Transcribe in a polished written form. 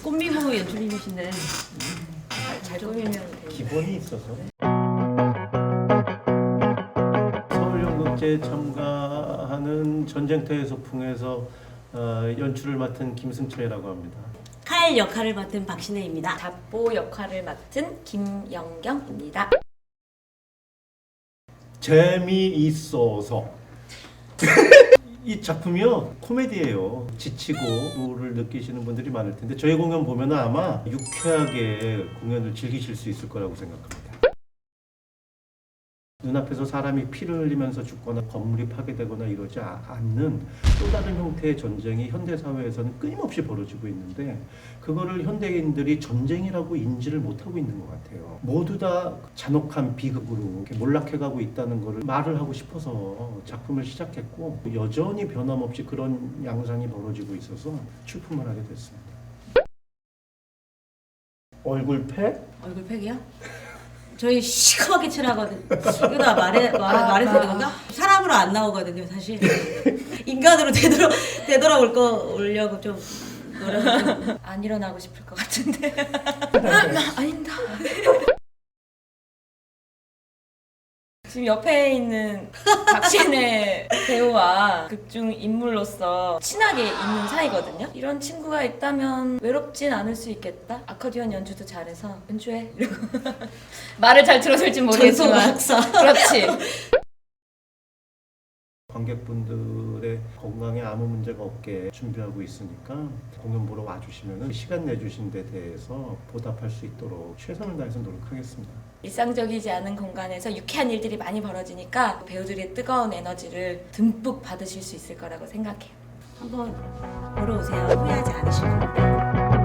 꽃미모 연출님이신데 잘 꾸미면 돼요. 기본이 있어서. 서울연극제에 참가하는 전쟁터의 소풍에서 연출을 맡은 김승철이라고 합니다. 칼 역할을 맡은 박신혜입니다. 잡보 역할을 맡은 김영경입니다. 재미있어서 이 작품이요 코미디예요. 지치고를 느끼시는 분들이 많을 텐데 저희 공연 보면은 아마 유쾌하게 공연을 즐기실 수 있을 거라고 생각합니다. 눈앞에서 사람이 피를 흘리면서 죽거나 건물이 파괴되거나 이러지 않는 또 다른 형태의 전쟁이 현대사회에서는 끊임없이 벌어지고 있는데 그거를 현대인들이 전쟁이라고 인지를 못하고 있는 것 같아요. 모두 다 잔혹한 비극으로 이렇게 몰락해가고 있다는 거를 말을 하고 싶어서 작품을 시작했고 여전히 변함없이 그런 양상이 벌어지고 있어서 출품을 하게 됐습니다. 얼굴팩? 얼굴팩이요? 저희 시커멓게 칠하거든요. 이거 다 말해도 되는 건가? 사람으로 안 나오거든요, 사실. 인간으로 되돌아오려고 좀 노력을 좀. 안 일어나고 싶을 것 같은데. 아닌다. 지금 옆에 있는 박신혜 배우와 극중 인물로서 친하게 있는 사이거든요. 이런 친구가 있다면 외롭진 않을 수 있겠다. 아코디언 연주도 잘해서 연주해. 이러고 말을 잘 들어줄지 모르겠지만. 그렇지. 관객분들의 건강에 아무 문제가 없게 준비하고 있으니까 공연 보러 와주시면 시간 내주신 데 대해서 보답할 수 있도록 최선을 다해서 노력하겠습니다. 일상적이지 않은 공간에서 유쾌한 일들이 많이 벌어지니까 배우들의 뜨거운 에너지를 듬뿍 받으실 수 있을 거라고 생각해요. 한번 보러 오세요. 후회하지 않으실 겁니다.